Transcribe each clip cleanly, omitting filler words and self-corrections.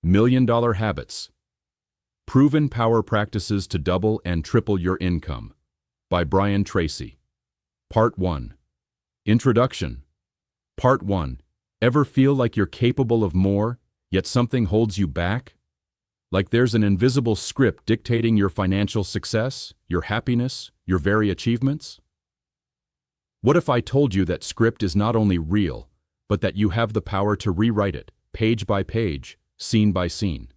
Million-Dollar Habits. Proven Power Practices to Double and Triple Your Income by Brian Tracy. Part 1. Introduction. Part 1. Ever feel like you're capable of more, yet something holds you back? Like there's an invisible script dictating your financial success, your happiness, your very achievements? What if I told you that script is not only real, but that you have the power to rewrite it, page by page, scene by scene?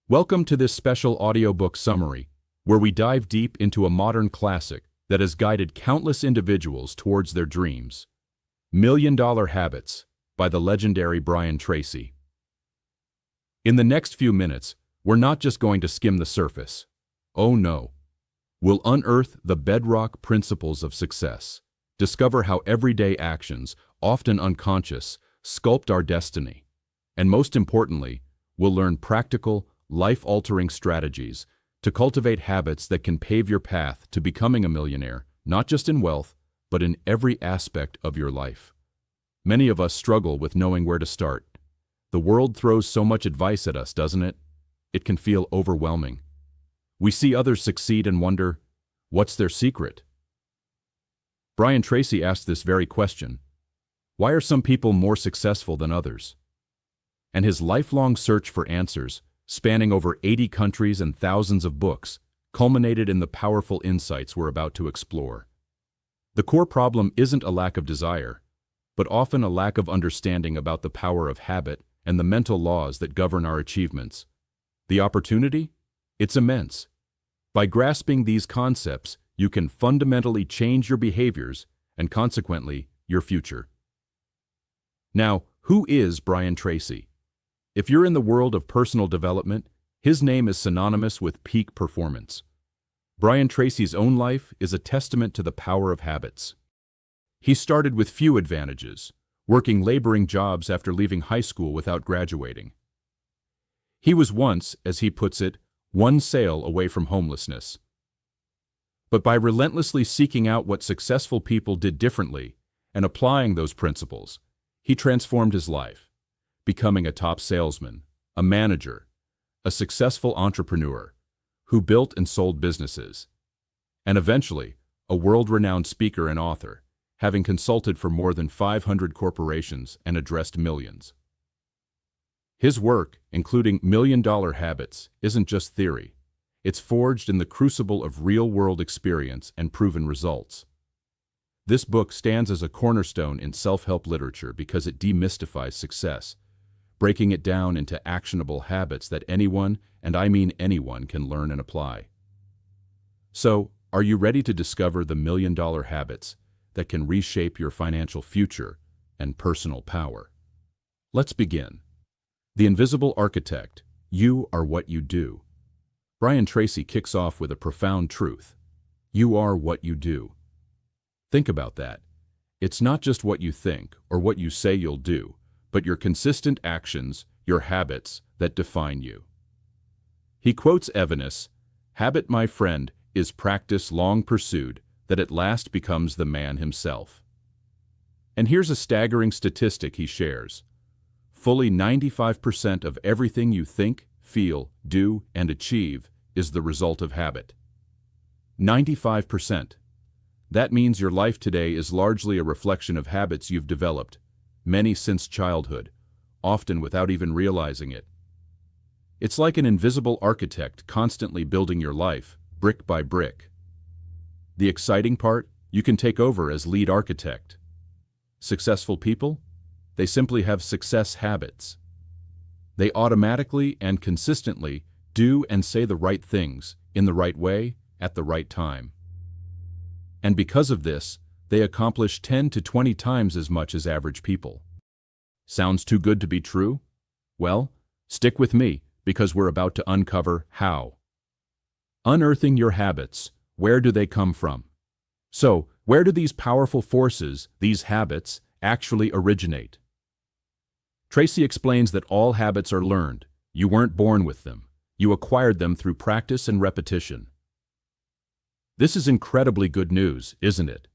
Welcome to this special audiobook summary, where we dive deep into a modern classic that has guided countless individuals towards their dreams. Million-Dollar Habits by the legendary Brian Tracy. In the next few minutes, we're not just going to skim the surface. Oh no. We'll unearth the bedrock principles of success, discover how everyday actions, often unconscious, sculpt our destiny. And most importantly, we'll learn practical, life-altering strategies to cultivate habits that can pave your path to becoming a millionaire, not just in wealth, but in every aspect of your life. Many of us struggle with knowing where to start. The world throws so much advice at us, doesn't it? It can feel overwhelming. We see others succeed and wonder, what's their secret? Brian Tracy asked this very question. Why are some people more successful than others? And his lifelong search for answers, spanning over 80 countries and thousands of books, culminated in the powerful insights we're about to explore. The core problem isn't a lack of desire, but often a lack of understanding about the power of habit and the mental laws that govern our achievements. The opportunity? It's immense. By grasping these concepts, you can fundamentally change your behaviors and consequently, your future. Now, who is Brian Tracy? If you're in the world of personal development, his name is synonymous with peak performance. Brian Tracy's own life is a testament to the power of habits. He started with few advantages, working laboring jobs after leaving high school without graduating. He was once, as he puts it, one sale away from homelessness. But by relentlessly seeking out what successful people did differently and applying those principles, he transformed his life, becoming a top salesman, a manager, a successful entrepreneur who built and sold businesses, and eventually a world-renowned speaker and author, having consulted for more than 500 corporations and addressed millions. His work, including Million-Dollar Habits, isn't just theory. It's forged in the crucible of real-world experience and proven results. This book stands as a cornerstone in self-help literature because it demystifies success, breaking it down into actionable habits that anyone, and I mean anyone, can learn and apply. So, are you ready to discover the million-dollar habits that can reshape your financial future and personal power? Let's begin. The Invisible Architect, You Are What You Do. Brian Tracy kicks off with a profound truth. You are what you do. Think about that. It's not just what you think or what you say you'll do, but your consistent actions, your habits, that define you. He quotes Evenus, "Habit, my friend, is practice long pursued, that at last becomes the man himself." And here's a staggering statistic he shares. Fully 95% of everything you think, feel, do, and achieve is the result of habit. 95%. That means your life today is largely a reflection of habits you've developed, many since childhood, often without even realizing it. It's like an invisible architect constantly building your life, brick by brick. The exciting part? You can take over as lead architect. Successful people? They simply have success habits. They automatically and consistently do and say the right things, in the right way, at the right time. And because of this, they accomplish 10 to 20 times as much as average people. Sounds too good to be true? Well, stick with me, because we're about to uncover how. Unearthing your habits. Where do they come from? So, where do these powerful forces, these habits, actually originate? Tracy explains that all habits are learned. You weren't born with them. You acquired them through practice and repetition. This is incredibly good news, isn't it?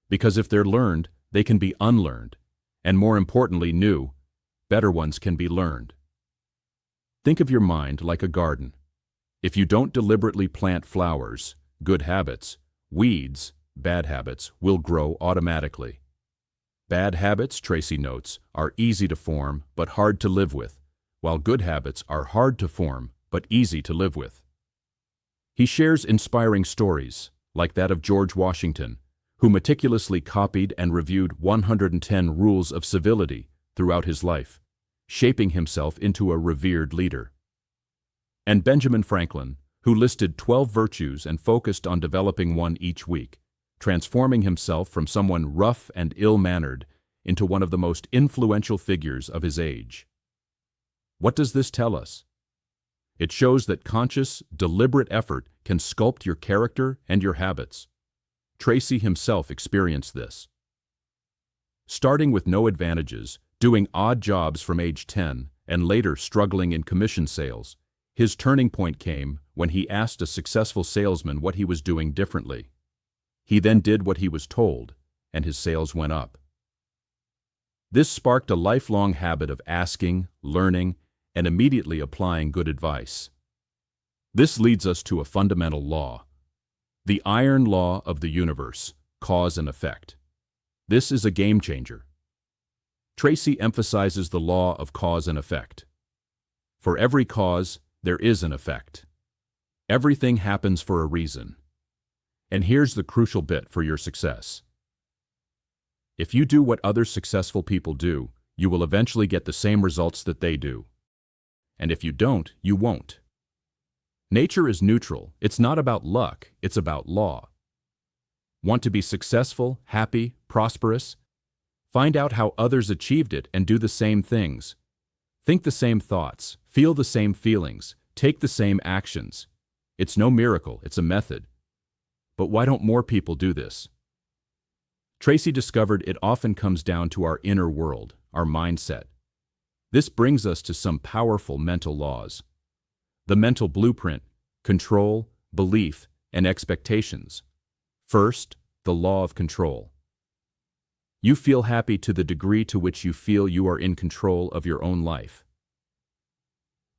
Because if they're learned, they can be unlearned. And more importantly, new, better ones can be learned. Think of your mind like a garden. If you don't deliberately plant flowers, good habits, weeds, bad habits, will grow automatically. Bad habits, Tracy notes, are easy to form but hard to live with, while good habits are hard to form but easy to live with. He shares inspiring stories, like that of George Washington, who meticulously copied and reviewed 110 rules of civility throughout his life, shaping himself into a revered leader. And Benjamin Franklin, who listed 12 virtues and focused on developing one each week, transforming himself from someone rough and ill-mannered into one of the most influential figures of his age. What does this tell us? It shows that conscious, deliberate effort can sculpt your character and your habits. Tracy himself experienced this. Starting with no advantages, doing odd jobs from age 10, and later struggling in commission sales, his turning point came when he asked a successful salesman what he was doing differently. He then did what he was told, and his sales went up. This sparked a lifelong habit of asking, learning, and immediately applying good advice. This leads us to a fundamental law, the iron law of the universe, cause and effect. This is a game changer. Tracy emphasizes the law of cause and effect. For every cause, there is an effect. Everything happens for a reason. And here's the crucial bit for your success. If you do what other successful people do, you will eventually get the same results that they do. And if you don't, you won't. Nature is neutral. It's not about luck, it's about law. Want to be successful, happy, prosperous? Find out how others achieved it and do the same things. Think the same thoughts, feel the same feelings, take the same actions. It's no miracle, it's a method. But why don't more people do this? Tracy discovered it often comes down to our inner world, our mindset. This brings us to some powerful mental laws. The mental blueprint, control, belief, and expectations. First, the law of control. You feel happy to the degree to which you feel you are in control of your own life.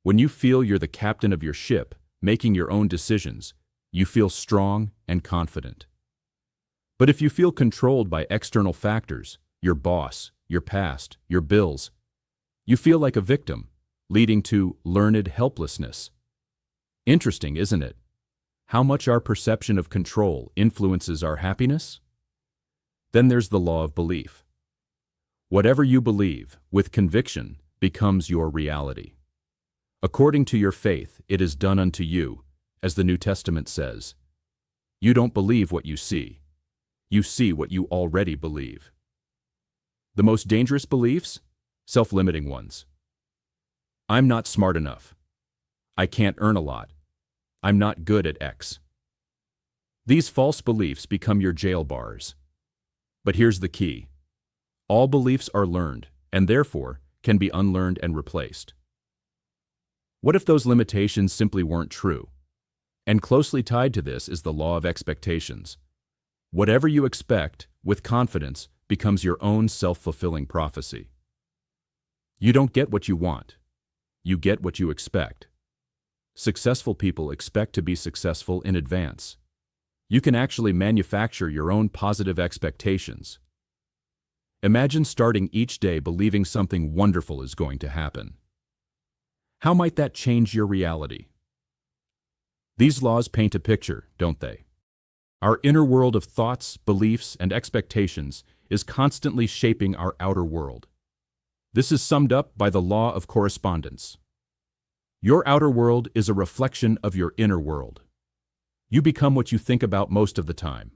When you feel you're the captain of your ship, making your own decisions, you feel strong and confident. But if you feel controlled by external factors, your boss, your past, your bills, you feel like a victim, leading to learned helplessness. Interesting, isn't it? How much our perception of control influences our happiness? Then there's the law of belief. Whatever you believe, with conviction, becomes your reality. According to your faith, it is done unto you, as the New Testament says. You don't believe what you see. You see what you already believe. The most dangerous beliefs? Self-limiting ones. I'm not smart enough. I can't earn a lot. I'm not good at X. These false beliefs become your jail bars. But here's the key. All beliefs are learned, and therefore can be unlearned and replaced. What if those limitations simply weren't true? And closely tied to this is the law of expectations. Whatever you expect, with confidence, becomes your own self-fulfilling prophecy. You don't get what you want. You get what you expect. Successful people expect to be successful in advance. You can actually manufacture your own positive expectations. Imagine starting each day believing something wonderful is going to happen. How might that change your reality? These laws paint a picture, don't they? Our inner world of thoughts, beliefs, and expectations is constantly shaping our outer world. This is summed up by the law of correspondence. Your outer world is a reflection of your inner world. You become what you think about most of the time.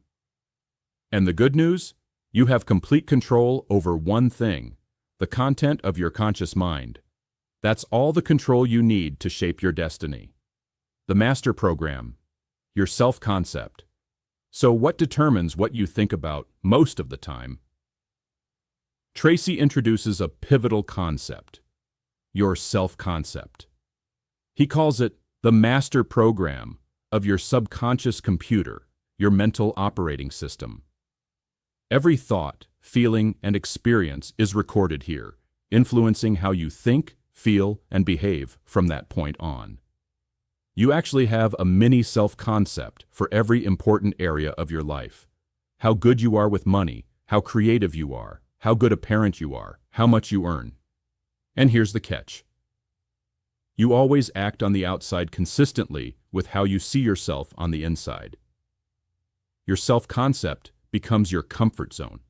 And the good news? You have complete control over one thing, the content of your conscious mind. That's all the control you need to shape your destiny. The master program, your self-concept. So what determines what you think about most of the time? Tracy introduces a pivotal concept, your self-concept. He calls it the master program of your subconscious computer, your mental operating system. Every thought, feeling, and experience is recorded here, influencing how you think, feel, and behave from that point on. You actually have a mini self-concept for every important area of your life. How good you are with money, how creative you are, how good a parent you are, how much you earn. And here's the catch. You always act on the outside consistently with how you see yourself on the inside. Your self-concept becomes your comfort zone.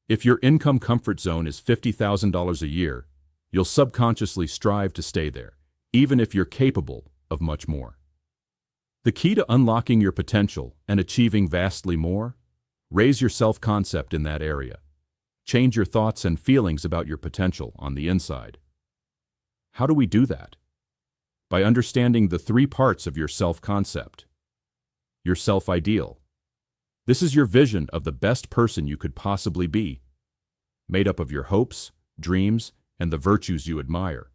If your income comfort zone is $50,000 a year, you'll subconsciously strive to stay there, even if you're capable of much more. The key to unlocking your potential and achieving vastly more? Raise your self-concept in that area. Change your thoughts and feelings about your potential on the inside. How do we do that? By understanding the three parts of your self-concept. Your self-ideal. This is your vision of the best person you could possibly be, made up of your hopes, dreams, and the virtues you admire.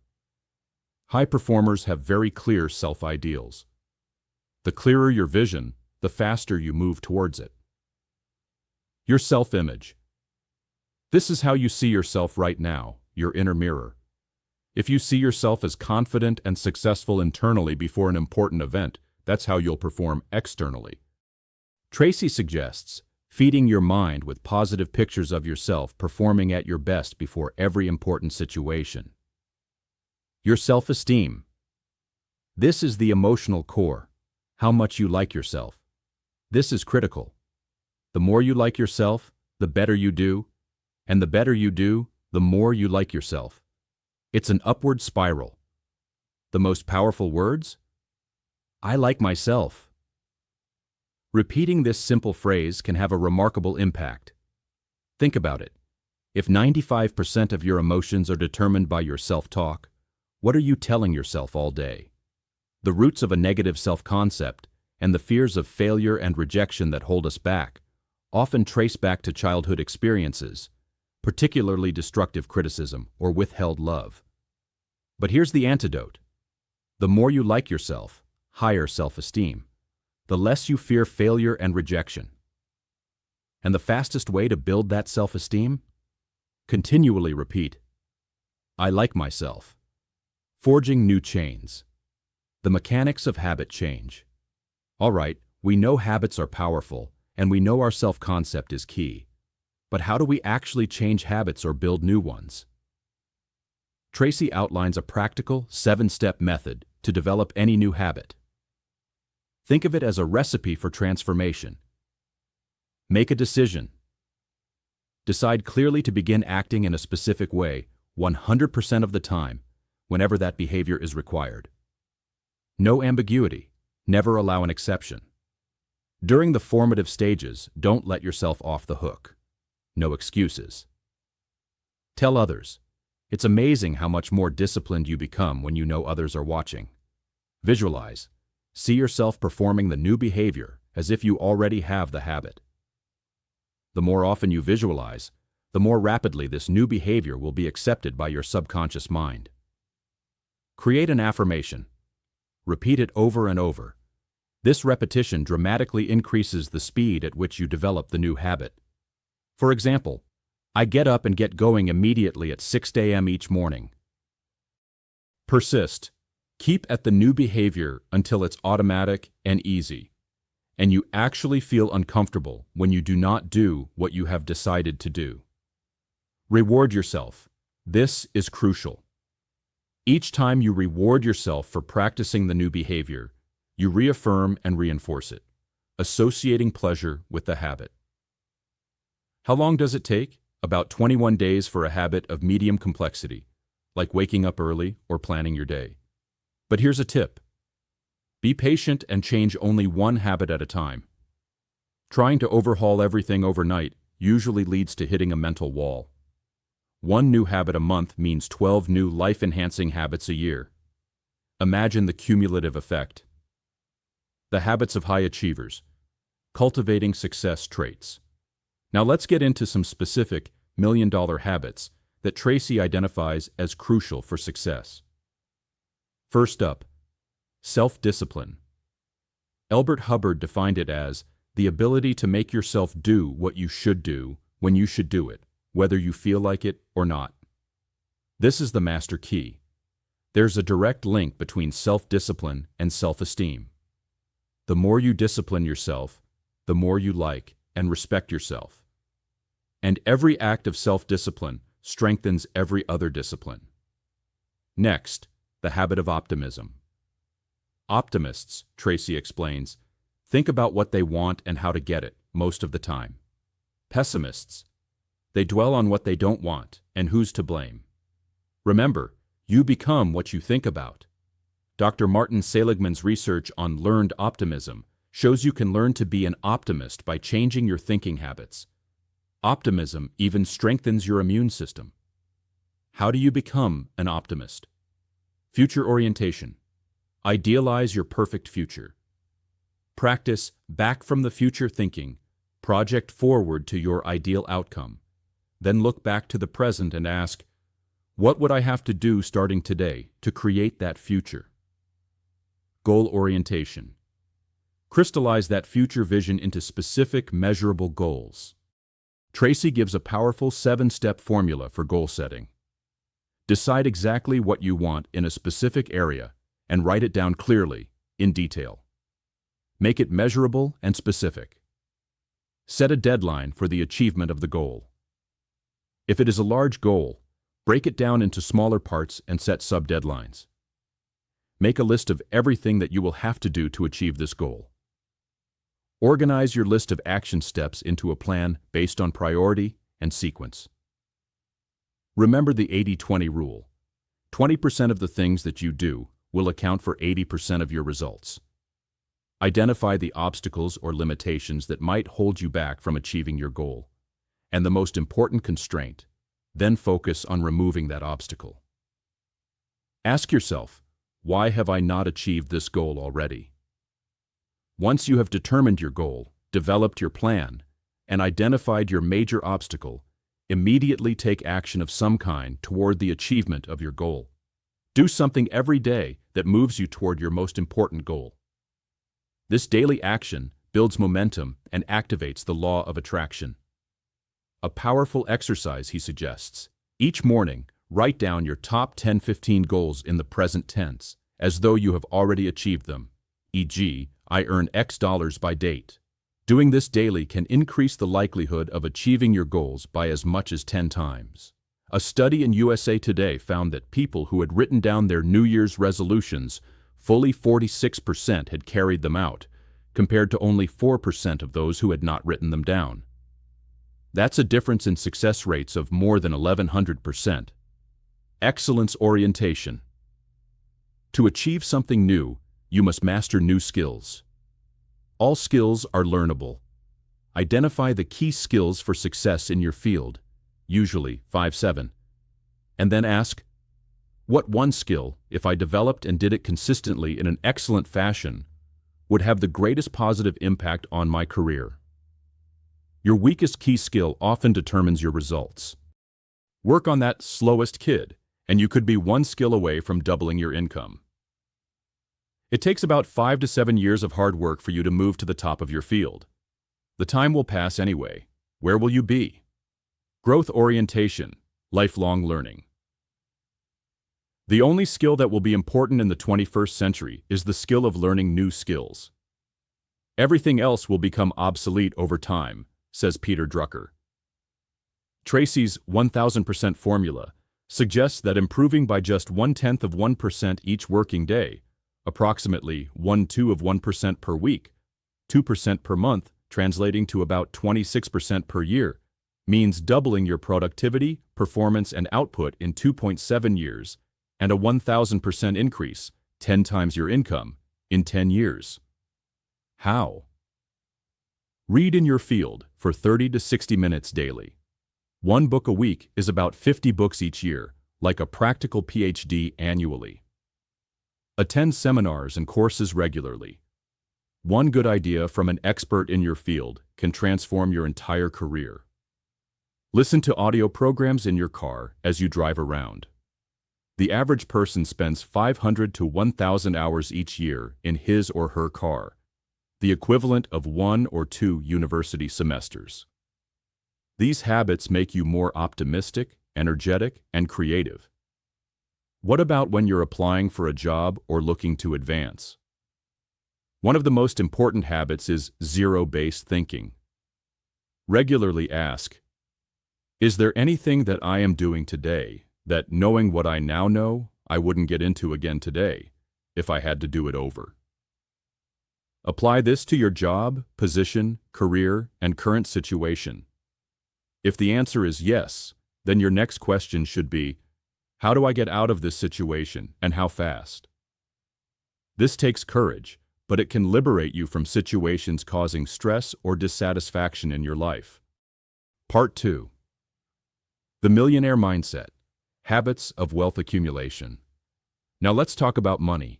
High performers have very clear self-ideals. The clearer your vision, the faster you move towards it. Your self-image. This is how you see yourself right now, your inner mirror. If you see yourself as confident and successful internally before an important event, that's how you'll perform externally. Tracy suggests feeding your mind with positive pictures of yourself performing at your best before every important situation. Your self-esteem. This is the emotional core, how much you like yourself. This is critical. The more you like yourself, the better you do, and the better you do, the more you like yourself. It's an upward spiral. The most powerful words? I like myself. Repeating this simple phrase can have a remarkable impact. Think about it. If 95% of your emotions are determined by your self-talk, what are you telling yourself all day? The roots of a negative self-concept and the fears of failure and rejection that hold us back often trace back to childhood experiences, particularly destructive criticism or withheld love. But here's the antidote. The more you like yourself, higher self-esteem. The less you fear failure and rejection. And the fastest way to build that self-esteem? Continually repeat, I like myself. Forging new chains. The mechanics of habit change. All right, we know habits are powerful, and we know our self-concept is key. But how do we actually change habits or build new ones? Tracy outlines a practical 7-step method to develop any new habit. Think of it as a recipe for transformation. Make a decision. Decide clearly to begin acting in a specific way 100% of the time, whenever that behavior is required. No ambiguity. Never allow an exception. During the formative stages, don't let yourself off the hook. No excuses. Tell others. It's amazing how much more disciplined you become when you know others are watching. Visualize. See yourself performing the new behavior as if you already have the habit. The more often you visualize, the more rapidly this new behavior will be accepted by your subconscious mind. Create an affirmation. Repeat it over and over. This repetition dramatically increases the speed at which you develop the new habit. For example, I get up and get going immediately at 6 a.m. each morning. Persist. Keep at the new behavior until it's automatic and easy, and you actually feel uncomfortable when you do not do what you have decided to do. Reward yourself. This is crucial. Each time you reward yourself for practicing the new behavior, you reaffirm and reinforce it, associating pleasure with the habit. How long does it take? About 21 days for a habit of medium complexity, like waking up early or planning your day. But here's a tip. Be patient and change only one habit at a time. Trying to overhaul everything overnight usually leads to hitting a mental wall. One new habit a month means 12 new life-enhancing habits a year. Imagine the cumulative effect. The habits of high achievers. Cultivating success traits. Now let's get into some specific million-dollar habits that Tracy identifies as crucial for success. First up, self-discipline. Elbert Hubbard defined it as the ability to make yourself do what you should do when you should do it, whether you feel like it or not. This is the master key. There's a direct link between self-discipline and self-esteem. The more you discipline yourself, the more you like and respect yourself. And every act of self-discipline strengthens every other discipline. Next, the habit of optimism. Optimists, Tracy explains, think about what they want and how to get it most of the time. Pessimists, they dwell on what they don't want and who's to blame. Remember, you become what you think about. Dr. Martin Seligman's research on learned optimism shows you can learn to be an optimist by changing your thinking habits. Optimism even strengthens your immune system. How do you become an optimist? Future orientation. Idealize your perfect future. Practice back from the future thinking. Project forward to your ideal outcome. Then look back to the present and ask, what would I have to do starting today to create that future? Goal orientation. Crystallize that future vision into specific, measurable goals. Tracy gives a powerful 7-step formula for goal setting. Decide exactly what you want in a specific area and write it down clearly, in detail. Make it measurable and specific. Set a deadline for the achievement of the goal. If it is a large goal, break it down into smaller parts and set sub-deadlines. Make a list of everything that you will have to do to achieve this goal. Organize your list of action steps into a plan based on priority and sequence. Remember the 80-20 rule. 20% of the things that you do will account for 80% of your results. Identify the obstacles or limitations that might hold you back from achieving your goal, and the most important constraint. Then focus on removing that obstacle. Ask yourself, why have I not achieved this goal already? Once you have determined your goal, developed your plan, and identified your major obstacle, immediately take action of some kind toward the achievement of your goal. Do something every day that moves you toward your most important goal. This daily action builds momentum and activates the law of attraction. A powerful exercise, he suggests. Each morning, write down your top 10-15 goals in the present tense, as though you have already achieved them, e.g., I earn X dollars by date. Doing this daily can increase the likelihood of achieving your goals by as much as 10 times. A study in USA Today found that people who had written down their New Year's resolutions, fully 46% had carried them out, compared to only 4% of those who had not written them down. That's a difference in success rates of more than 1,100%. Excellence orientation. To achieve something new, you must master new skills. All skills are learnable. Identify the key skills for success in your field, usually 5-7, and then ask, what one skill, if I developed and did it consistently in an excellent fashion, would have the greatest positive impact on my career? Your weakest key skill often determines your results. Work on that slowest kid, and you could be one skill away from doubling your income. It takes about 5 to 7 years of hard work for you to move to the top of your field. The time will pass anyway. Where will you be? Growth orientation, lifelong learning. The only skill that will be important in the 21st century is the skill of learning new skills. Everything else will become obsolete over time, says Peter Drucker. Tracy's 1000% formula suggests that improving by just 0.1% each working day, approximately 0.12% per week, 2% per month, translating to about 26% per year, means doubling your productivity, performance, and output in 2.7 years, and a 1,000% increase, 10 times your income, in 10 years. How? Read in your field for 30 to 60 minutes daily. One book a week is about 50 books each year, like a practical PhD annually. Attend seminars and courses regularly. One good idea from an expert in your field can transform your entire career. Listen to audio programs in your car as you drive around. The average person spends 500 to 1,000 hours each year in his or her car, the equivalent of 1 or 2 university semesters. These habits make you more optimistic, energetic, and creative. What about when you're applying for a job or looking to advance? One of the most important habits is zero-based thinking. Regularly ask, is there anything that I am doing today that, knowing what I now know, I wouldn't get into again today if I had to do it over? Apply this to your job, position, career, and current situation. If the answer is yes, then your next question should be, how do I get out of this situation and how fast? This takes courage, but it can liberate you from situations causing stress or dissatisfaction in your life. Part 2. The Millionaire Mindset: Habits of Wealth Accumulation. Now let's talk about money.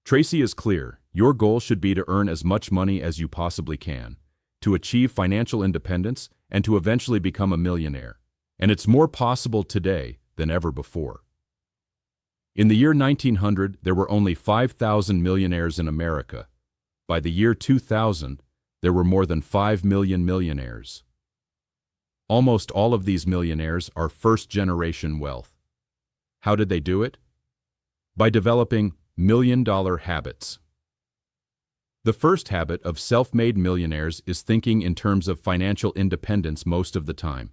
Tracy is clear. Your goal should be to earn as much money as you possibly can, to achieve financial independence, and to eventually become a millionaire. And it's more possible today than ever before. In the year 1900, there were only 5,000 millionaires in America. By the year 2000, there were more than 5 million millionaires. Almost all of these millionaires are first-generation wealth. How did they do it? By developing million-dollar habits. The first habit of self-made millionaires is thinking in terms of financial independence most of the time.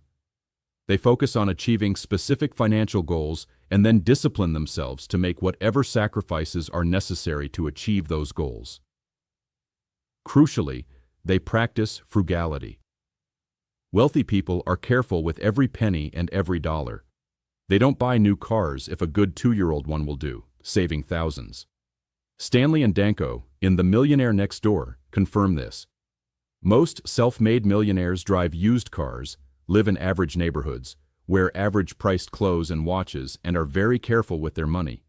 They focus on achieving specific financial goals and then discipline themselves to make whatever sacrifices are necessary to achieve those goals. Crucially, they practice frugality. Wealthy people are careful with every penny and every dollar. They don't buy new cars if a good 2-year-old one will do, saving thousands. Stanley and Danko, in The Millionaire Next Door, confirm this. Most self-made millionaires drive used cars, live in average neighborhoods, wear average-priced clothes and watches, and are very careful with their money.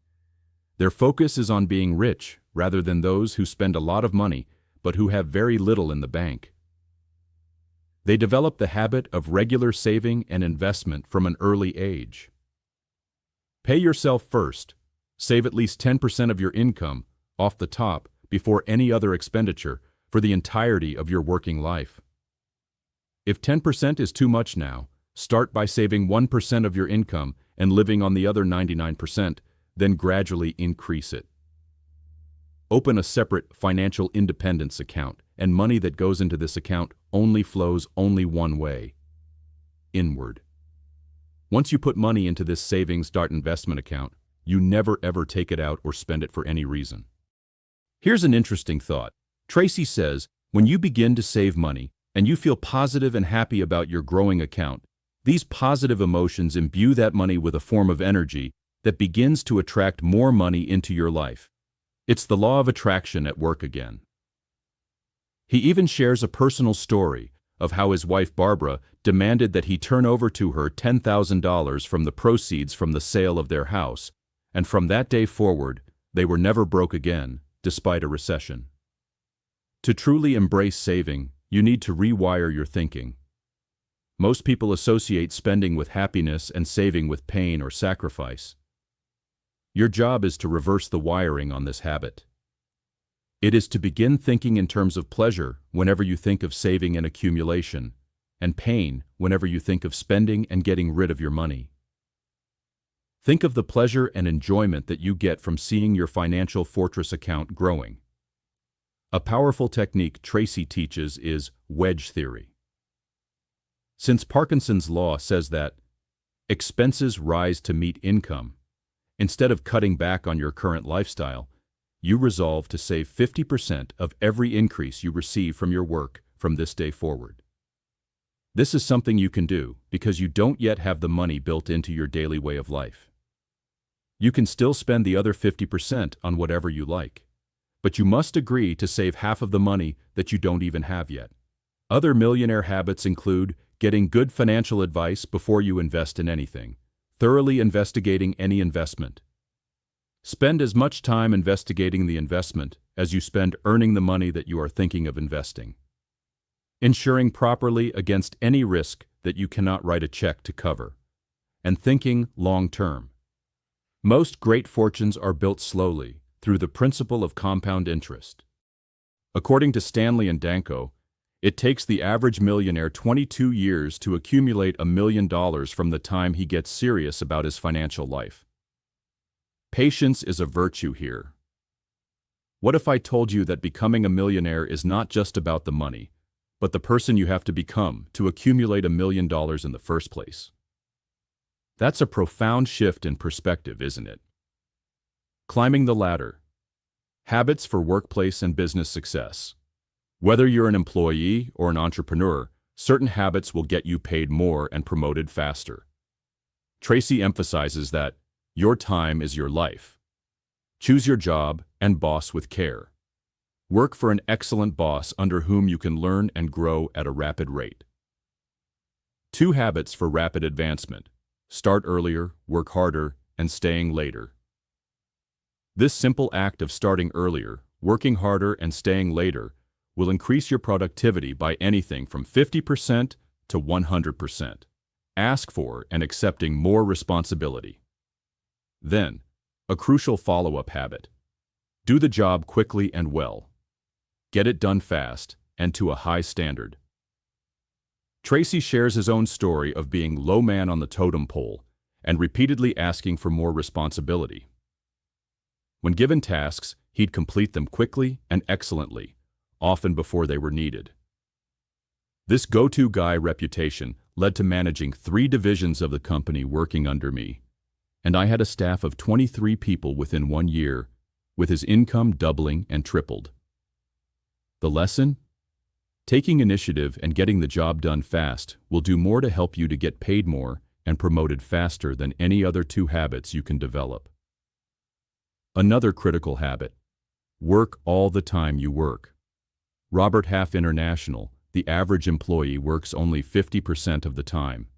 Their focus is on being rich rather than those who spend a lot of money but who have very little in the bank. They develop the habit of regular saving and investment from an early age. Pay yourself first. Save at least 10% of your income, off the top, before any other expenditure, for the entirety of your working life. If 10% is too much now, start by saving 1% of your income and living on the other 99%, then gradually increase it. Open a separate financial independence account, and money that goes into this account only flows only one way: inward. Once you put money into this savings investment account, you never ever take it out or spend it for any reason. Here's an interesting thought. Tracy says, when you begin to save money and you feel positive and happy about your growing account, these positive emotions imbue that money with a form of energy that begins to attract more money into your life. It's the law of attraction at work again. He even shares a personal story of how his wife Barbara demanded that he turn over to her $10,000 from the proceeds from the sale of their house, and from that day forward, they were never broke again, despite a recession. To truly embrace saving, you need to rewire your thinking. Most people associate spending with happiness and saving with pain or sacrifice. Your job is to reverse the wiring on this habit. It is to begin thinking in terms of pleasure whenever you think of saving and accumulation, and pain whenever you think of spending and getting rid of your money. Think of the pleasure and enjoyment that you get from seeing your financial fortress account growing. A powerful technique Tracy teaches is wedge theory. Since Parkinson's law says that expenses rise to meet income, instead of cutting back on your current lifestyle, you resolve to save 50% of every increase you receive from your work from this day forward. This is something you can do because you don't yet have the money built into your daily way of life. You can still spend the other 50% on whatever you like, but you must agree to save half of the money that you don't even have yet. Other millionaire habits include getting good financial advice before you invest in anything, thoroughly investigating any investment. Spend as much time investigating the investment as you spend earning the money that you are thinking of investing. Insuring properly against any risk that you cannot write a check to cover. And thinking long-term. Most great fortunes are built slowly through the principle of compound interest. According to Stanley and Danko, it takes the average millionaire 22 years to accumulate $1 million from the time he gets serious about his financial life. Patience is a virtue here. What if I told you that becoming a millionaire is not just about the money, but the person you have to become to accumulate $1 million in the first place? That's a profound shift in perspective, isn't it? Climbing the ladder. Habits for workplace and business success. Whether you're an employee or an entrepreneur, certain habits will get you paid more and promoted faster. Tracy emphasizes that your time is your life. Choose your job and boss with care. Work for an excellent boss under whom you can learn and grow at a rapid rate. 2 habits for rapid advancement. Start earlier, work harder, and staying later. This simple act of starting earlier, working harder, and staying later will increase your productivity by anything from 50% to 100%. Ask for and accepting more responsibility. Then, a crucial follow-up habit. Do the job quickly and well. Get it done fast and to a high standard. Tracy shares his own story of being low man on the totem pole and repeatedly asking for more responsibility. When given tasks, he'd complete them quickly and excellently, often before they were needed. This go-to guy reputation led to managing 3 divisions of the company working under me, and I had a staff of 23 people within 1 year, with his income doubling and tripled. The lesson? Taking initiative and getting the job done fast will do more to help you to get paid more and promoted faster than any other 2 habits you can develop. Another critical habit. Work all the time you work. Robert Half International, the average employee works only 50% of the time.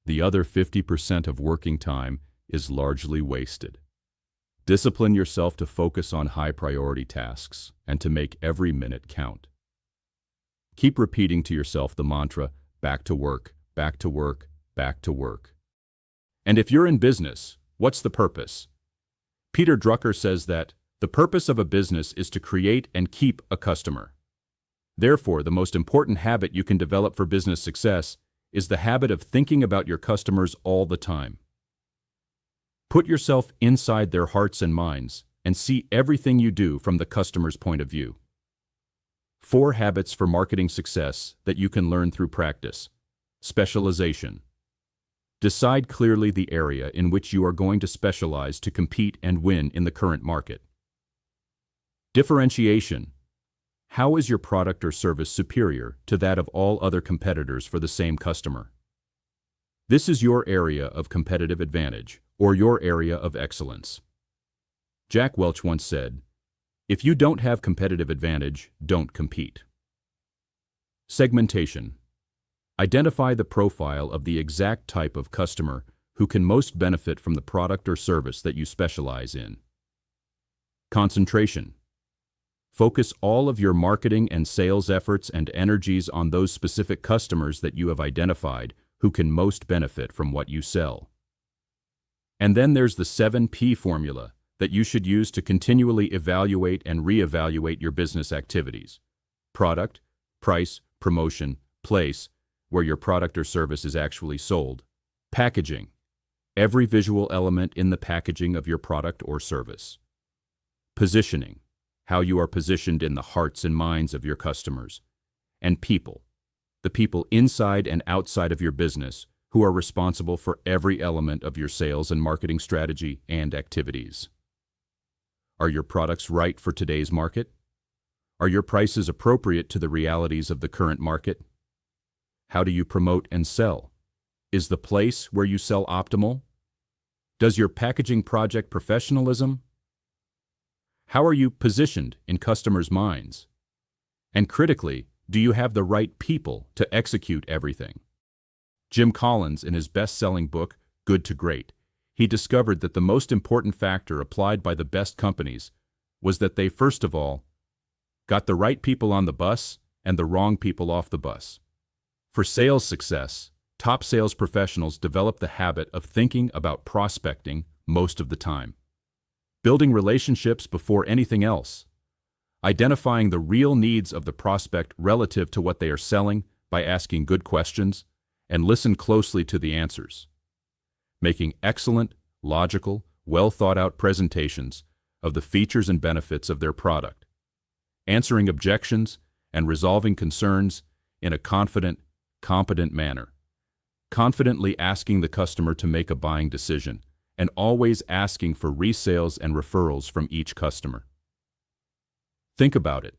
The other 50% of working time is largely wasted. Discipline yourself to focus on high-priority tasks and to make every minute count. Keep repeating to yourself the mantra, back to work, back to work, back to work. And if you're in business, what's the purpose? Peter Drucker says that the purpose of a business is to create and keep a customer. Therefore, the most important habit you can develop for business success is the habit of thinking about your customers all the time. Put yourself inside their hearts and minds and see everything you do from the customer's point of view. 4 habits for marketing success that you can learn through practice. Specialization. Decide clearly the area in which you are going to specialize to compete and win in the current market. Differentiation. How is your product or service superior to that of all other competitors for the same customer? This is your area of competitive advantage, or your area of excellence. Jack Welch once said, "If you don't have competitive advantage, don't compete." Segmentation. Identify the profile of the exact type of customer who can most benefit from the product or service that you specialize in. Concentration. Focus all of your marketing and sales efforts and energies on those specific customers that you have identified who can most benefit from what you sell. And then there's the 7P formula that you should use to continually evaluate and reevaluate your business activities. Product, price, promotion, place, where your product or service is actually sold. Packaging, every visual element in the packaging of your product or service. Positioning, how you are positioned in the hearts and minds of your customers. And people, the people inside and outside of your business who are responsible for every element of your sales and marketing strategy and activities. Are your products right for today's market? Are your prices appropriate to the realities of the current market? How do you promote and sell? Is the place where you sell optimal? Does your packaging project professionalism? How are you positioned in customers' minds? And critically, do you have the right people to execute everything? Jim Collins, in his best-selling book, Good to Great, he discovered that the most important factor applied by the best companies was that they, first of all, got the right people on the bus and the wrong people off the bus. For sales success, top sales professionals develop the habit of thinking about prospecting most of the time, building relationships before anything else, identifying the real needs of the prospect relative to what they are selling by asking good questions, and listen closely to the answers, making excellent, logical, well-thought-out presentations of the features and benefits of their product, answering objections and resolving concerns in a confident, competent manner, confidently asking the customer to make a buying decision, and always asking for resales and referrals from each customer. Think about it.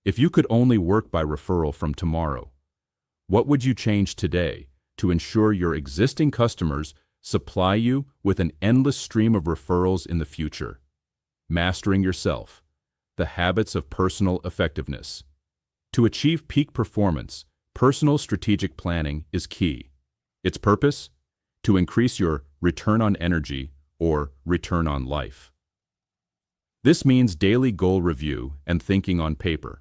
If you could only work by referral from tomorrow, what would you change today to ensure your existing customers supply you with an endless stream of referrals in the future? Mastering yourself, the habits of personal effectiveness. To achieve peak performance, personal strategic planning is key. Its purpose? To increase your return on energy or return on life. This means daily goal review and thinking on paper.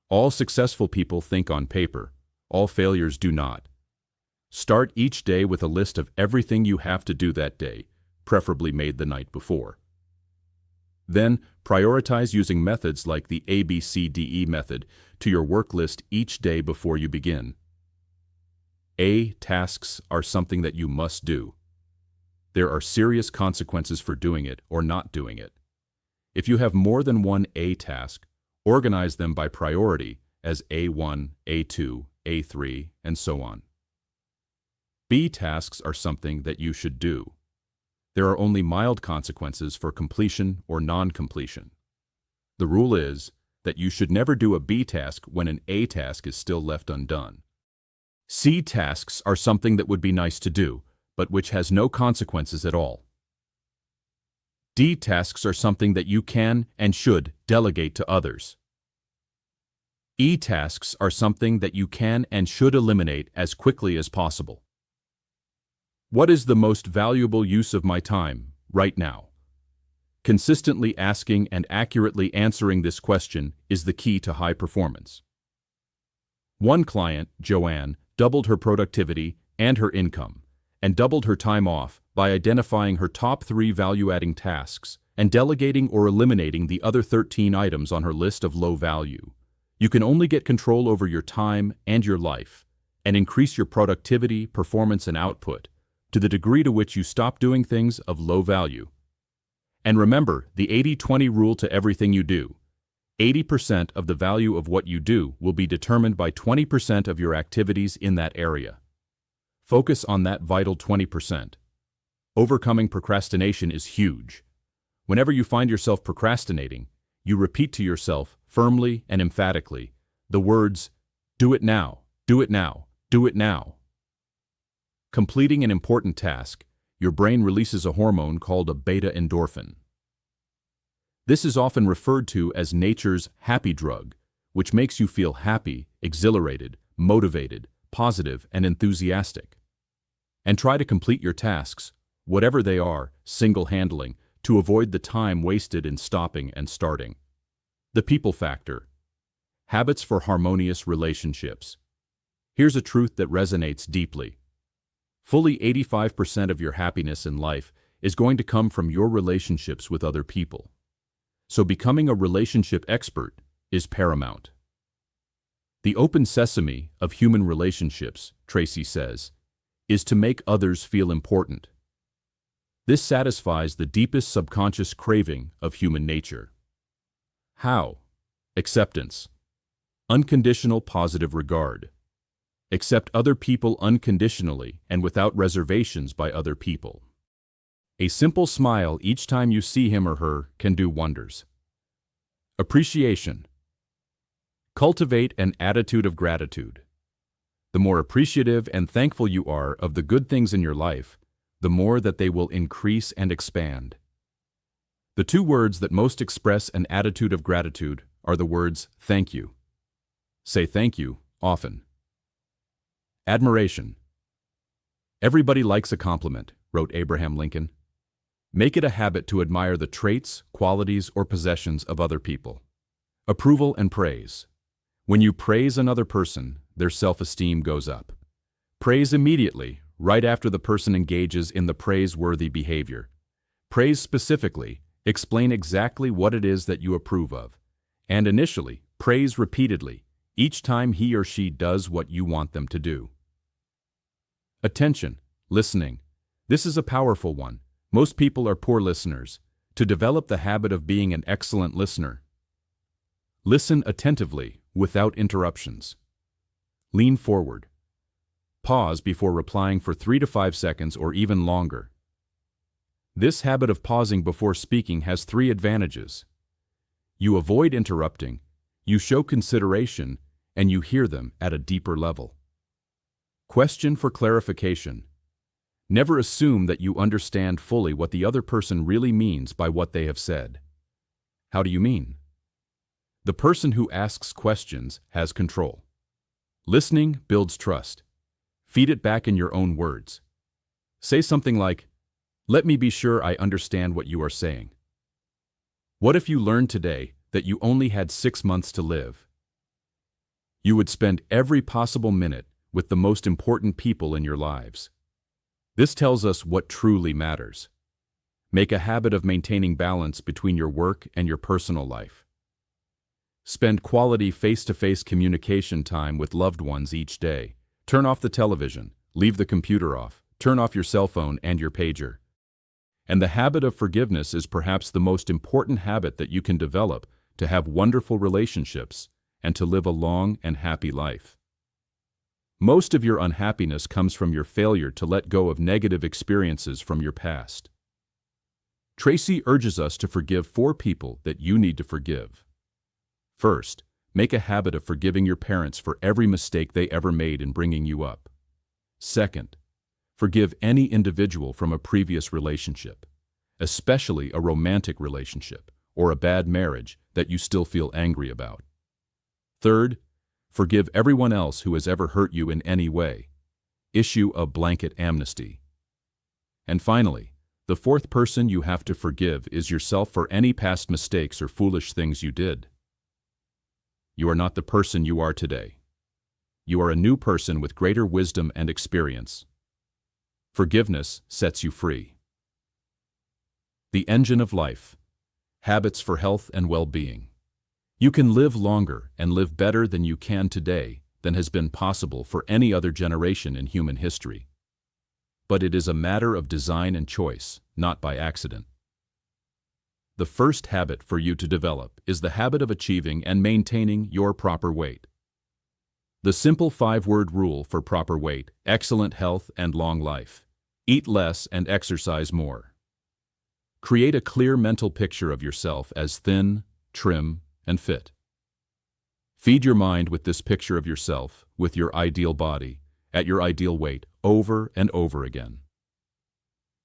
All successful people think on paper. All failures do not. Start each day with a list of everything you have to do that day, preferably made the night before. Then, prioritize using methods like the ABCDE method to your work list each day before you begin. A tasks are something that you must do. There are serious consequences for doing it or not doing it. If you have more than one A task, organize them by priority as A1, A2, A3, and so on. B tasks are something that you should do. There are only mild consequences for completion or non-completion. The rule is that you should never do a B task when an A task is still left undone. C tasks are something that would be nice to do, but which has no consequences at all. D tasks are something that you can and should delegate to others. E tasks are something that you can and should eliminate as quickly as possible. What is the most valuable use of my time right now? Consistently asking and accurately answering this question is the key to high performance. One client, Joanne, doubled her productivity and her income, and doubled her time off by identifying her top 3 value-adding tasks and delegating or eliminating the other 13 items on her list of low value. You can only get control over your time and your life, and increase your productivity, performance, and output to the degree to which you stop doing things of low value. And remember the 80-20 rule to everything you do. 80% of the value of what you do will be determined by 20% of your activities in that area. Focus on that vital 20%. Overcoming procrastination is huge. Whenever you find yourself procrastinating, you repeat to yourself firmly and emphatically the words, "Do it now, do it now, do it now." Completing an important task, your brain releases a hormone called a beta endorphin. This is often referred to as nature's happy drug, which makes you feel happy, exhilarated, motivated, positive, and enthusiastic. And try to complete your tasks, whatever they are, single-handling, to avoid the time wasted in stopping and starting. The people factor. Habits for harmonious relationships. Here's a truth that resonates deeply. Fully 85% of your happiness in life is going to come from your relationships with other people. So becoming a relationship expert is paramount. The open sesame of human relationships, Tracy says, is to make others feel important. This satisfies the deepest subconscious craving of human nature. How? Acceptance. Unconditional positive regard. Accept other people unconditionally and without reservations by other people. A simple smile each time you see him or her can do wonders. Appreciation. Cultivate an attitude of gratitude. The more appreciative and thankful you are of the good things in your life, the more that they will increase and expand. The 2 words that most express an attitude of gratitude are the words thank you. Say thank you often. Admiration. Everybody likes a compliment, wrote Abraham Lincoln. Make it a habit to admire the traits, qualities, or possessions of other people. Approval and praise. When you praise another person, their self-esteem goes up. Praise immediately, right after the person engages in the praiseworthy behavior. Praise specifically, explain exactly what it is that you approve of. And initially, praise repeatedly, each time he or she does what you want them to do. Attention, listening. This is a powerful one. Most people are poor listeners. To develop the habit of being an excellent listener, listen attentively without interruptions. Lean forward. Pause before replying for 3 to 5 seconds or even longer. This habit of pausing before speaking has 3 advantages. You avoid interrupting, you show consideration, and you hear them at a deeper level. Question for clarification. Never assume that you understand fully what the other person really means by what they have said. How do you mean? The person who asks questions has control. Listening builds trust. Feed it back in your own words. Say something like, "Let me be sure I understand what you are saying." What if you learned today that you only had 6 months to live? You would spend every possible minute with the most important people in your lives. This tells us what truly matters. Make a habit of maintaining balance between your work and your personal life. Spend quality face-to-face communication time with loved ones each day. Turn off the television, leave the computer off, turn off your cell phone and your pager. And the habit of forgiveness is perhaps the most important habit that you can develop to have wonderful relationships and to live a long and happy life. Most of your unhappiness comes from your failure to let go of negative experiences from your past. Tracy urges us to forgive 4 people that you need to forgive. First, make a habit of forgiving your parents for every mistake they ever made in bringing you up. Second, forgive any individual from a previous relationship, especially a romantic relationship or a bad marriage that you still feel angry about. Third, forgive everyone else who has ever hurt you in any way. Issue a blanket amnesty. And finally, the 4th person you have to forgive is yourself for any past mistakes or foolish things you did. You are not the person you are today. You are a new person with greater wisdom and experience. Forgiveness sets you free. The engine of life. Habits for health and well-being. You can live longer and live better than you can today than has been possible for any other generation in human history. But it is a matter of design and choice, not by accident. The first habit for you to develop is the habit of achieving and maintaining your proper weight. The simple 5-word rule for proper weight, excellent health, and long life. Eat less and exercise more. Create a clear mental picture of yourself as thin, trim, and fit. Feed your mind with this picture of yourself, with your ideal body, at your ideal weight, over and over again.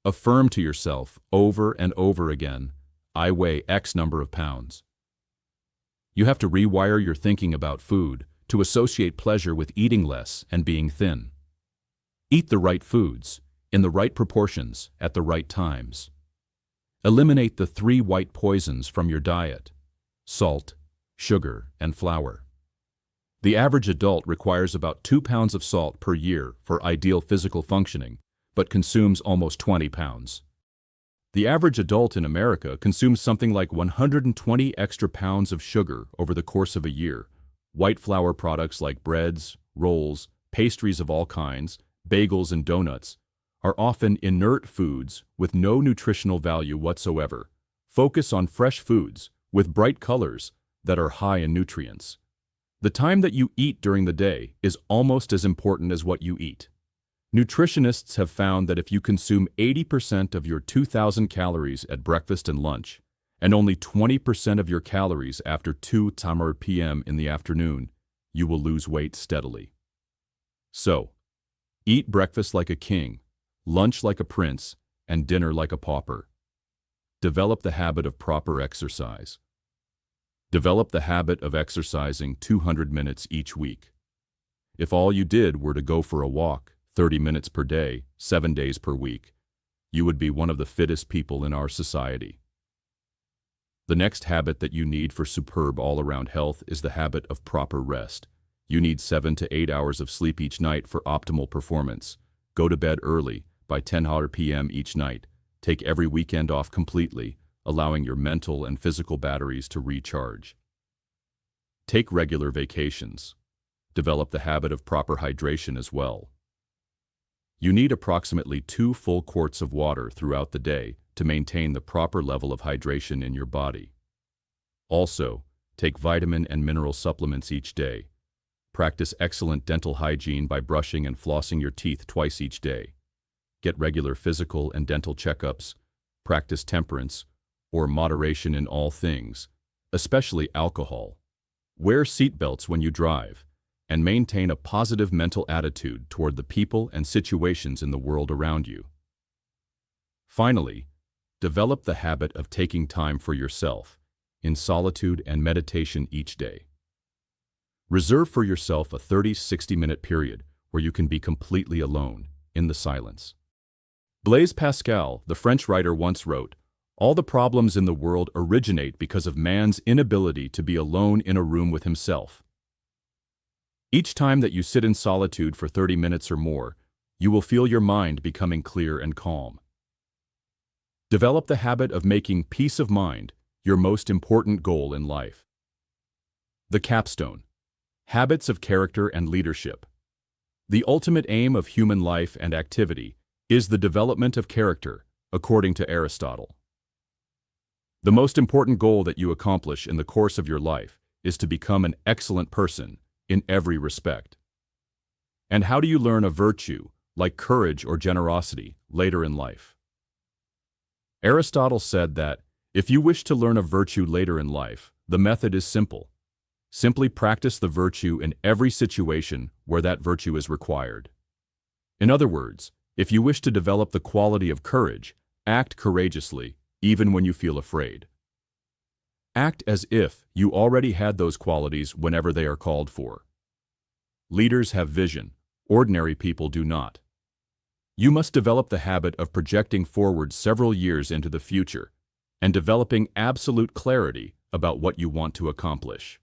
Affirm to yourself, over and over again, "I weigh X number of pounds." You have to rewire your thinking about food to associate pleasure with eating less and being thin. Eat the right foods, in the right proportions, at the right times. Eliminate the 3 white poisons from your diet: salt, sugar, and flour. The average adult requires about 2 pounds of salt per year for ideal physical functioning, but consumes almost 20 pounds. The average adult in America consumes something like 120 extra pounds of sugar over the course of a year. White flour products like breads, rolls, pastries of all kinds, bagels, and donuts are often inert foods with no nutritional value whatsoever. Focus on fresh foods with bright colors that are high in nutrients. The time that you eat during the day is almost as important as what you eat. Nutritionists have found that if you consume 80% of your 2,000 calories at breakfast and lunch, and only 20% of your calories after 2 p.m. in the afternoon, you will lose weight steadily. So, eat breakfast like a king, lunch like a prince, and dinner like a pauper. Develop the habit of proper exercise. Develop the habit of exercising 200 minutes each week. If all you did were to go for a walk 30 minutes per day, 7 days per week, you would be one of the fittest people in our society. The next habit that you need for superb all-around health is the habit of proper rest. You need 7 to 8 hours of sleep each night for optimal performance. Go to bed early, by 10 p.m. each night. Take every weekend off completely, allowing your mental and physical batteries to recharge. Take regular vacations. Develop the habit of proper hydration as well. You need approximately 2 full quarts of water throughout the day to maintain the proper level of hydration in your body. Also, take vitamin and mineral supplements each day. Practice excellent dental hygiene by brushing and flossing your teeth twice each day. Get regular physical and dental checkups. Practice temperance, or moderation in all things, especially alcohol. Wear seatbelts when you drive, and maintain a positive mental attitude toward the people and situations in the world around you. Finally, develop the habit of taking time for yourself, in solitude and meditation each day. Reserve for yourself a 30-60-minute period where you can be completely alone, in the silence. Blaise Pascal, the French writer, once wrote, "All the problems in the world originate because of man's inability to be alone in a room with himself." Each time that you sit in solitude for 30 minutes or more, you will feel your mind becoming clear and calm. Develop the habit of making peace of mind your most important goal in life. The capstone: habits of character and leadership. The ultimate aim of human life and activity is the development of character, according to Aristotle. The most important goal that you accomplish in the course of your life is to become an excellent person in every respect. And how do you learn a virtue, like courage or generosity, later in life? Aristotle said that, if you wish to learn a virtue later in life, the method is simple. Simply practice the virtue in every situation where that virtue is required. In other words, if you wish to develop the quality of courage, act courageously, even when you feel afraid. Act as if you already had those qualities whenever they are called for. Leaders have vision, ordinary people do not. You must develop the habit of projecting forward several years into the future and developing absolute clarity about what you want to accomplish.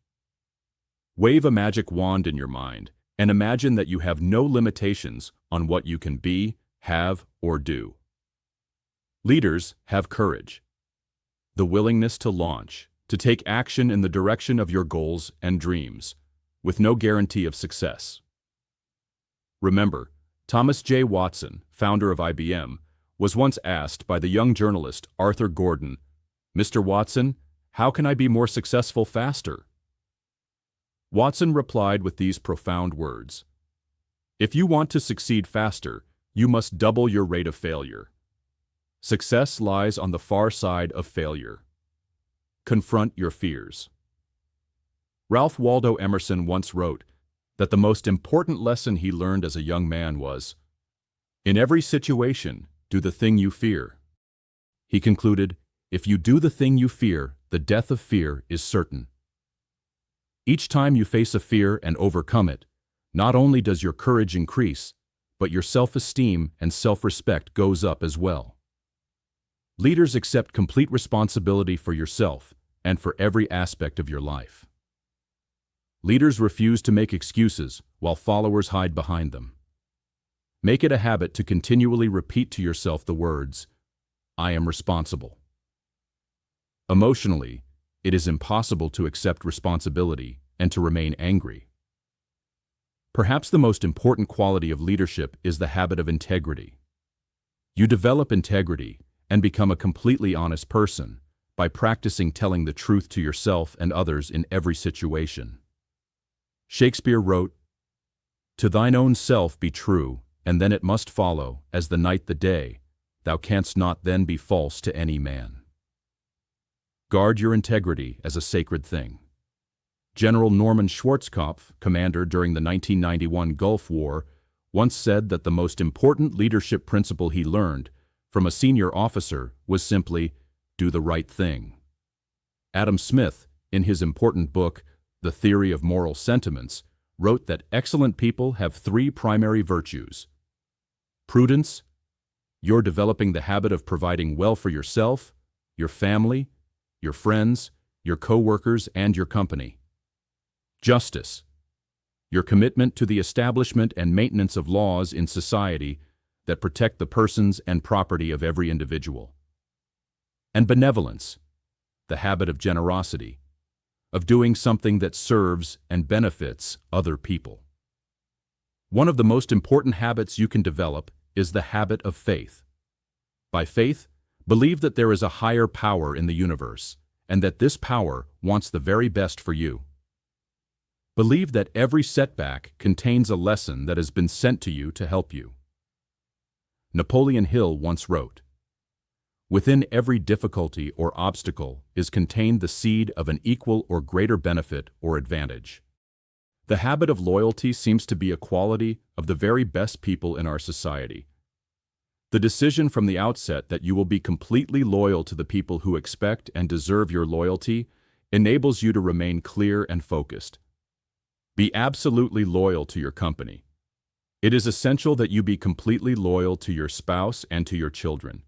Wave a magic wand in your mind and imagine that you have no limitations on what you can be, have, or do. Leaders have courage, the willingness to launch, to take action in the direction of your goals and dreams, with no guarantee of success. Remember, Thomas J. Watson, founder of IBM, was once asked by the young journalist Arthur Gordon, "Mr. Watson, how can I be more successful faster?" Watson replied with these profound words, "If you want to succeed faster, you must double your rate of failure. Success lies on the far side of failure. Confront your fears." Ralph Waldo Emerson once wrote that the most important lesson he learned as a young man was, "In every situation, do the thing you fear." He concluded, "If you do the thing you fear, the death of fear is certain." Each time you face a fear and overcome it, not only does your courage increase, but your self-esteem and self-respect goes up as well. Leaders accept complete responsibility for yourself and for every aspect of your life. Leaders refuse to make excuses while followers hide behind them. Make it a habit to continually repeat to yourself the words, "I am responsible." Emotionally, it is impossible to accept responsibility and to remain angry. Perhaps the most important quality of leadership is the habit of integrity. You develop integrity and become a completely honest person by practicing telling the truth to yourself and others in every situation. Shakespeare wrote, "To thine own self be true, and then it must follow, as the night the day, thou canst not then be false to any man." Guard your integrity as a sacred thing. General Norman Schwarzkopf, commander during the 1991 Gulf War, once said that the most important leadership principle he learned from a senior officer was simply, do the right thing. Adam Smith, in his important book, The Theory of Moral Sentiments, wrote that excellent people have three primary virtues. Prudence, you're developing the habit of providing well for yourself, your family, your friends, your co-workers, and your company. Justice, your commitment to the establishment and maintenance of laws in society that protect the persons and property of every individual. And benevolence, the habit of generosity, of doing something that serves and benefits other people. One of the most important habits you can develop is the habit of faith. By faith, Believe that there is a higher power in the universe, and that this power wants the very best for you. Believe that every setback contains a lesson that has been sent to you to help you. Napoleon Hill once wrote, "Within every difficulty or obstacle is contained the seed of an equal or greater benefit or advantage." The habit of loyalty seems to be a quality of the very best people in our society. The decision from the outset that you will be completely loyal to the people who expect and deserve your loyalty enables you to remain clear and focused. Be absolutely loyal to your company. It is essential that you be completely loyal to your spouse and to your children.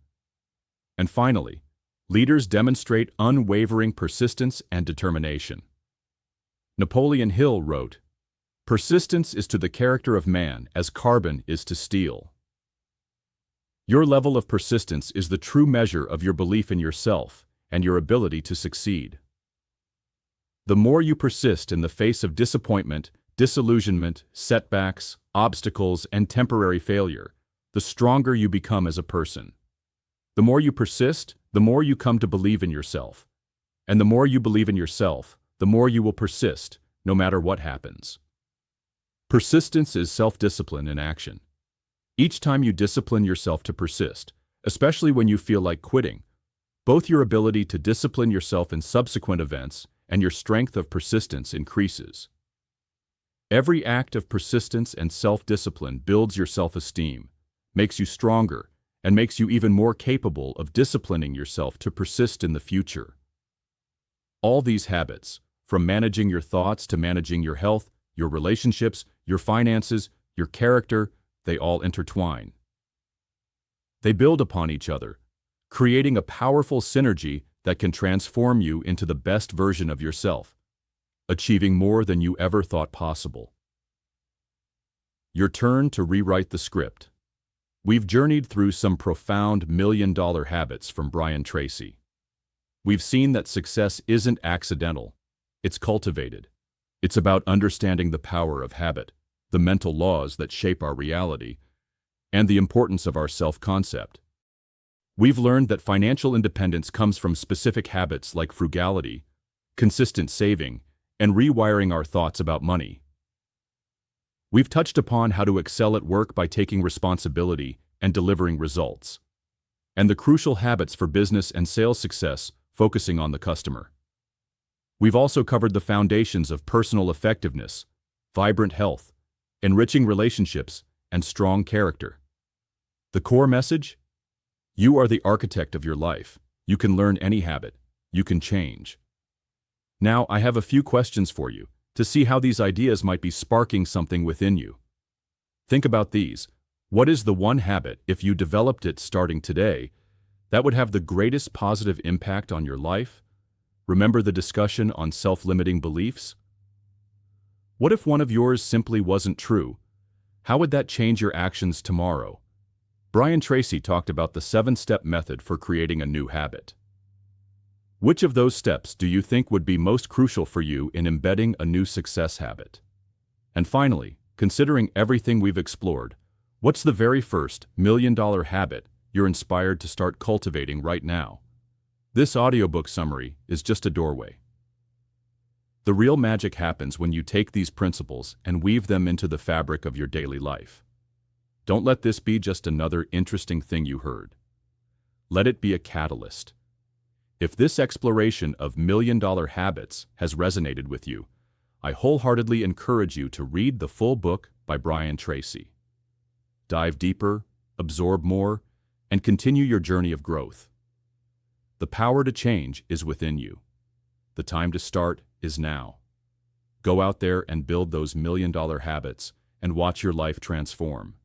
And finally, leaders demonstrate unwavering persistence and determination. Napoleon Hill wrote, "Persistence is to the character of man as carbon is to steel." Your level of persistence is the true measure of your belief in yourself and your ability to succeed. The more you persist in the face of disappointment, disillusionment, setbacks, obstacles, and temporary failure, the stronger you become as a person. The more you persist, the more you come to believe in yourself. And the more you believe in yourself, the more you will persist, no matter what happens. Persistence is self-discipline in action. Each time you discipline yourself to persist, especially when you feel like quitting, both your ability to discipline yourself in subsequent events and your strength of persistence increases. Every act of persistence and self-discipline builds your self-esteem, makes you stronger, and makes you even more capable of disciplining yourself to persist in the future. All these habits, from managing your thoughts to managing your health, your relationships, your finances, your character, they all intertwine. They build upon each other, creating a powerful synergy that can transform you into the best version of yourself, achieving more than you ever thought possible. Your turn to rewrite the script. We've journeyed through some profound million-dollar habits from Brian Tracy. We've seen that success isn't accidental, it's cultivated. It's about understanding the power of habit, the mental laws that shape our reality, and the importance of our self-concept. We've learned that financial independence comes from specific habits like frugality, consistent saving, and rewiring our thoughts about money. We've touched upon how to excel at work by taking responsibility and delivering results, and the crucial habits for business and sales success, focusing on the customer. We've also covered the foundations of personal effectiveness, vibrant health, enriching relationships, and strong character. The core message? You are the architect of your life. You can learn any habit. You can change. Now, I have a few questions for you to see how these ideas might be sparking something within you. Think about these. What is the one habit, if you developed it starting today, that would have the greatest positive impact on your life? Remember the discussion on self-limiting beliefs? What if one of yours simply wasn't true? How would that change your actions tomorrow? Brian Tracy talked about the 7-step method for creating a new habit. Which of those steps do you think would be most crucial for you in embedding a new success habit? And finally, considering everything we've explored, what's the very first million-dollar habit you're inspired to start cultivating right now? This audiobook summary is just a doorway. The real magic happens when you take these principles and weave them into the fabric of your daily life. Don't let this be just another interesting thing you heard. Let it be a catalyst. If this exploration of million-dollar habits has resonated with you, I wholeheartedly encourage you to read the full book by Brian Tracy. Dive deeper, absorb more, and continue your journey of growth. The power to change is within you. The time to start is now. Go out there and build those million-dollar habits and watch your life transform.